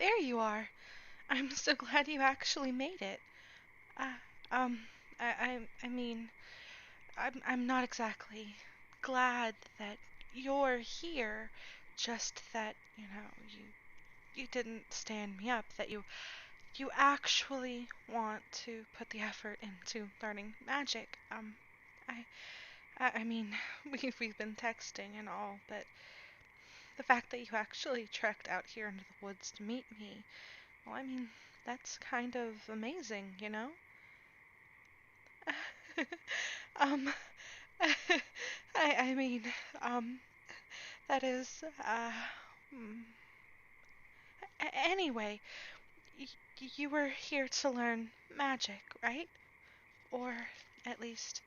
there you are. I'm so glad you actually made it. Uh, um, I mean, I'm not exactly glad that you're here, just that, you didn't stand me up, that you actually want to put the effort into learning magic. I, I mean, we've been texting and all, but the fact that you actually trekked out here into the woods to meet me, well, I mean, that's kind of amazing, you know? um, I mean, um, that is, hmm. Anyway, you were here to learn magic, right? Or at least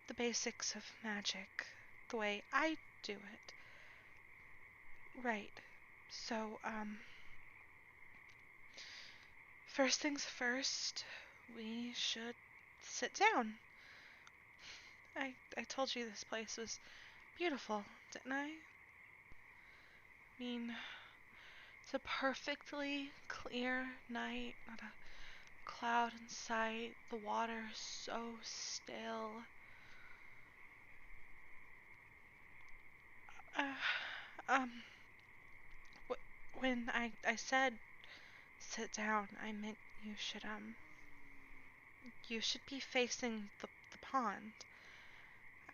the basics of magic, the way I do it. Right. So, first things first, we should sit down. I told you this place was beautiful, didn't I? I mean, it's a perfectly clear night, not a cloud in sight, the water is so still. Uh, um, when I said sit down, I meant you should be facing the pond.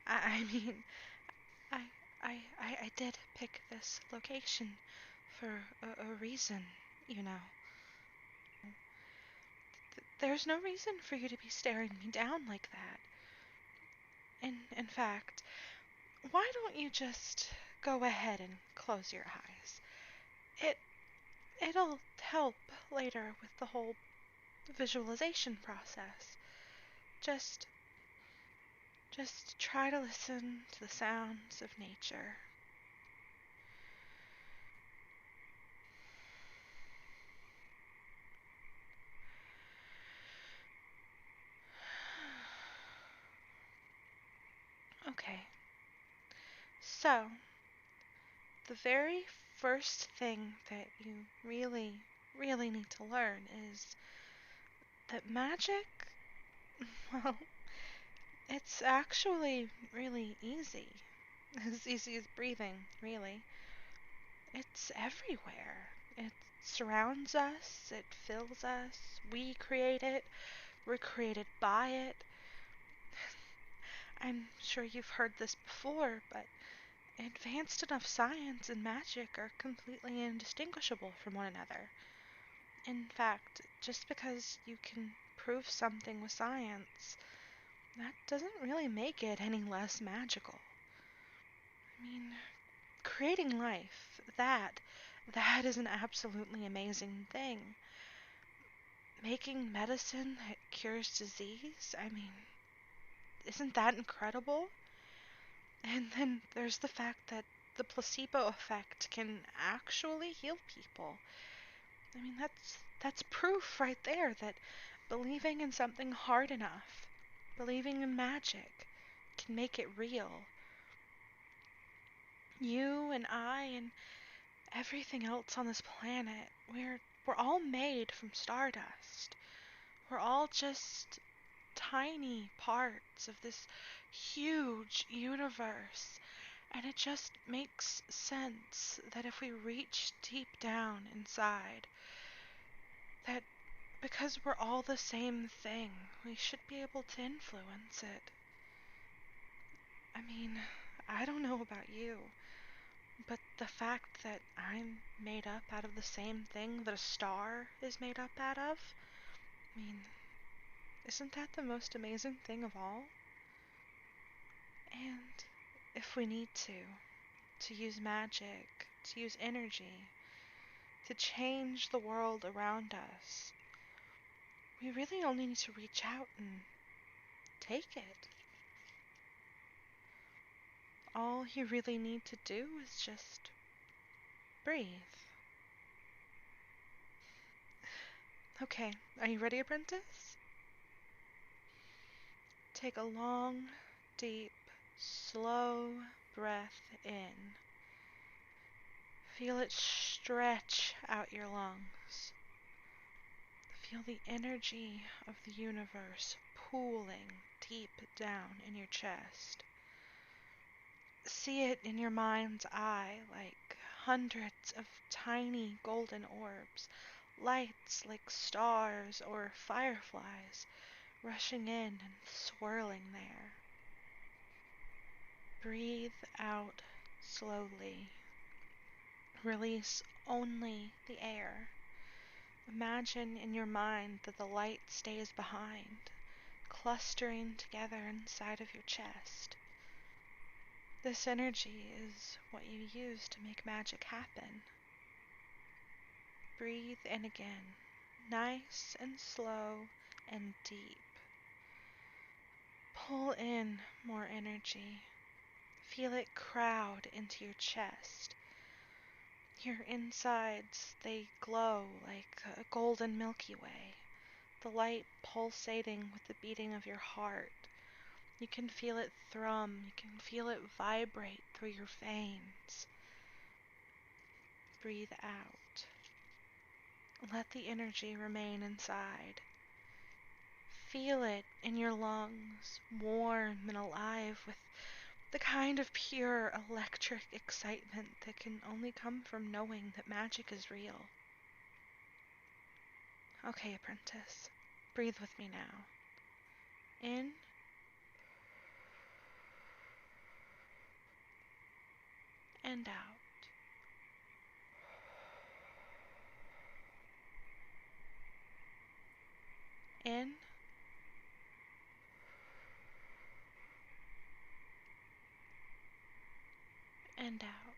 I mean, I, I did pick this location for a reason, you know. There's no reason for you to be staring me down like that. In fact, why don't you just go ahead and close your eyes? It it'll help later with the whole visualization process. Just just try to listen to the sounds of nature. Okay. So, the very first thing that you really need to learn is that magic, well, it's actually really easy. As easy as breathing, really. It's everywhere. It surrounds us, it fills us, we create it, we're created by it. I'm sure you've heard this before, but advanced enough science and magic are completely indistinguishable from one another. In fact, just because you can prove something with science, that doesn't really make it any less magical. I mean, creating life, that is an absolutely amazing thing. Making medicine that cures disease, I mean, isn't that incredible? And then there's the fact that the placebo effect can actually heal people. I mean, that's proof right there that believing in something hard enough, believing in magic, can make it real. You and I and everything else on this planet, we're all made from stardust. We're all just tiny parts of this huge universe. And it just makes sense that if we reach deep down inside, that because we're all the same thing, we should be able to influence it. I mean, I don't know about you, but the fact that I'm made up out of the same thing that a star is made up out of, I mean, isn't that the most amazing thing of all? And if we need to use magic, to use energy, to change the world around us, we really only need to reach out and take it. All you really need to do is just breathe. Okay, are you ready, apprentice? Take a long, deep, slow breath in. Feel it stretch out your lungs. Feel the energy of the universe pooling deep down in your chest. See it in your mind's eye like hundreds of tiny golden orbs, lights like stars or fireflies rushing in and swirling there. Breathe out slowly. Release only the air. Imagine in your mind that the light stays behind, clustering together inside of your chest. This energy is what you use to make magic happen. Breathe in again, nice and slow and deep. Pull in more energy. Feel it crowd into your chest. Your insides, they glow like a golden Milky Way, the light pulsating with the beating of your heart. You can feel it thrum, you can feel it vibrate through your veins. Breathe out. Let the energy remain inside. Feel it in your lungs, warm and alive with the kind of pure electric excitement that can only come from knowing that magic is real. Okay, apprentice, breathe with me now. In and out. In and out.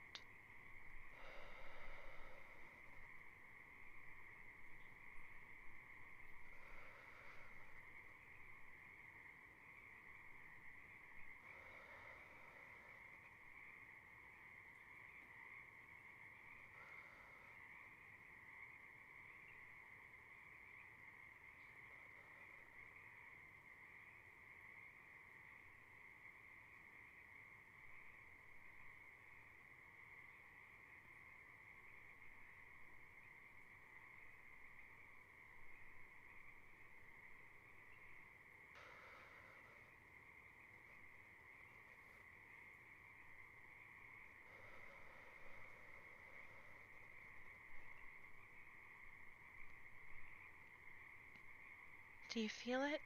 Do you feel it?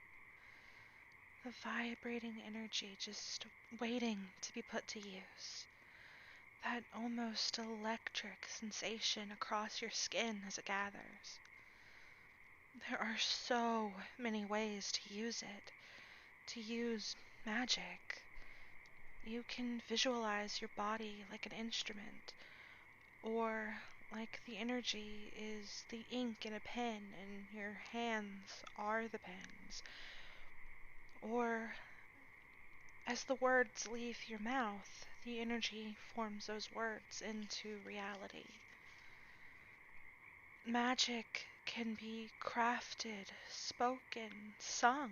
The vibrating energy just waiting to be put to use. That almost electric sensation across your skin as it gathers. There are so many ways to use it, to use magic. You can visualize your body like an instrument, or like the energy is the ink in a pen and your hands are the pens. Or as the words leave your mouth, the energy forms those words into reality. Magic can be crafted, spoken, sung,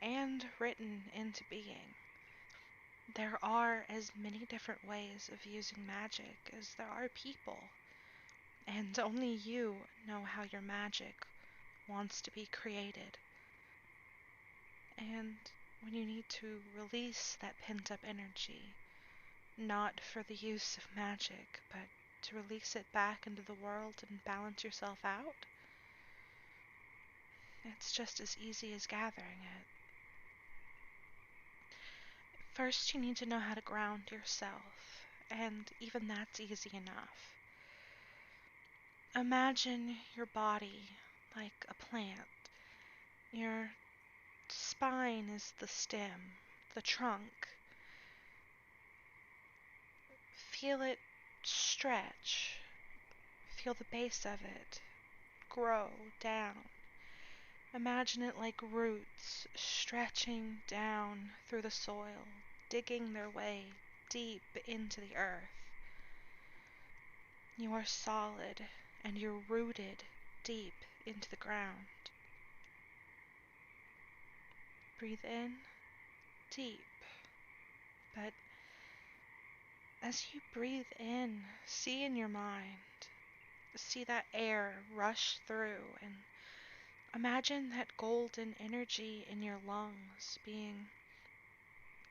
and written into being. There are as many different ways of using magic as there are people, and only you know how your magic wants to be created. And when you need to release that pent-up energy, not for the use of magic, but to release it back into the world and balance yourself out, it's just as easy as gathering it. First, you need to know how to ground yourself, and even that's easy enough. Imagine your body like a plant. Your spine is the stem, the trunk. Feel it stretch. Feel the base of it grow down. Imagine it like roots stretching down through the soil, digging their way deep into the earth. You are solid and you're rooted deep into the ground. Breathe in deep, but as you breathe in, see in your mind See that air rush through and imagine that golden energy in your lungs being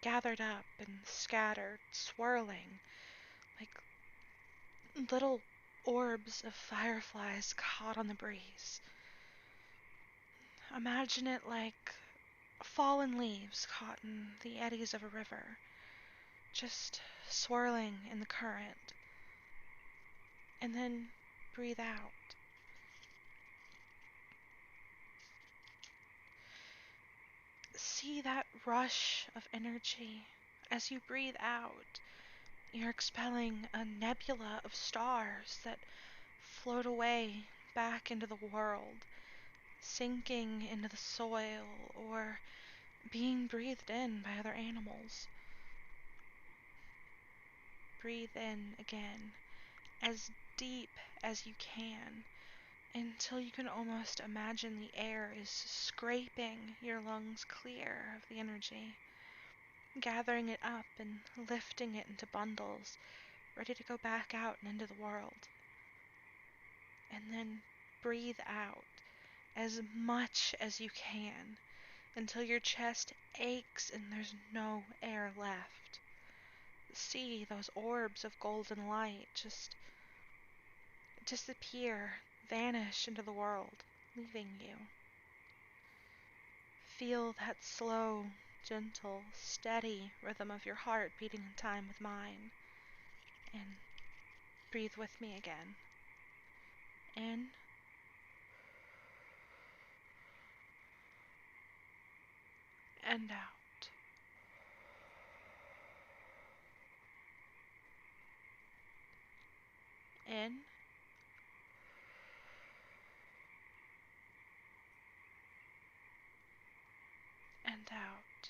gathered up and scattered, swirling like little orbs of fireflies caught on the breeze. Imagine it like fallen leaves caught in the eddies of a river, just swirling in the current. And then breathe out. See that rush of energy. As you breathe out, you're expelling a nebula of stars that float away back into the world, sinking into the soil or being breathed in by other animals. Breathe in again, as deep as you can, until you can almost imagine the air is scraping your lungs clear of the energy, gathering it up and lifting it into bundles, ready to go back out and into the world. And then breathe out as much as you can until your chest aches and there's no air left. See those orbs of golden light just disappear, vanish into the world, leaving you. Feel that slow, gentle, steady rhythm of your heart beating in time with mine. And breathe with me again. In. And out. In. And out.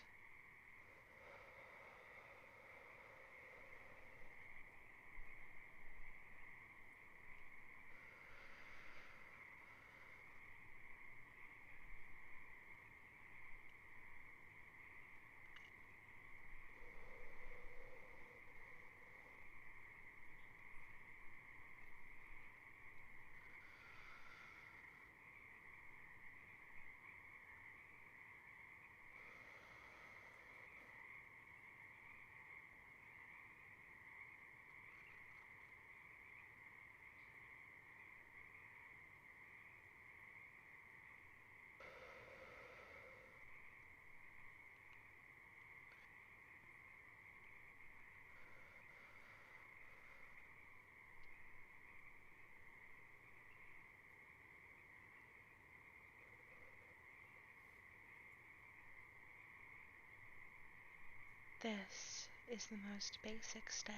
This is the most basic step.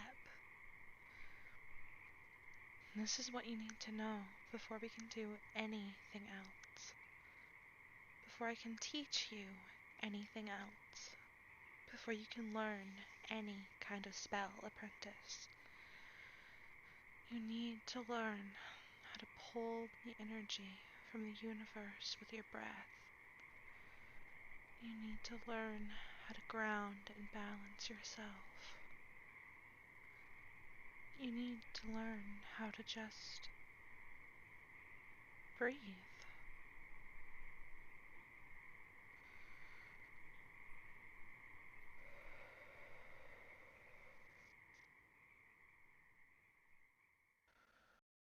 This is what you need to know before we can do anything else. Before I can teach you anything else. Before you can learn any kind of spell apprentice. You need to learn how to pull the energy from the universe with your breath. You need to learn how to ground and balance yourself. You need to learn how to just breathe.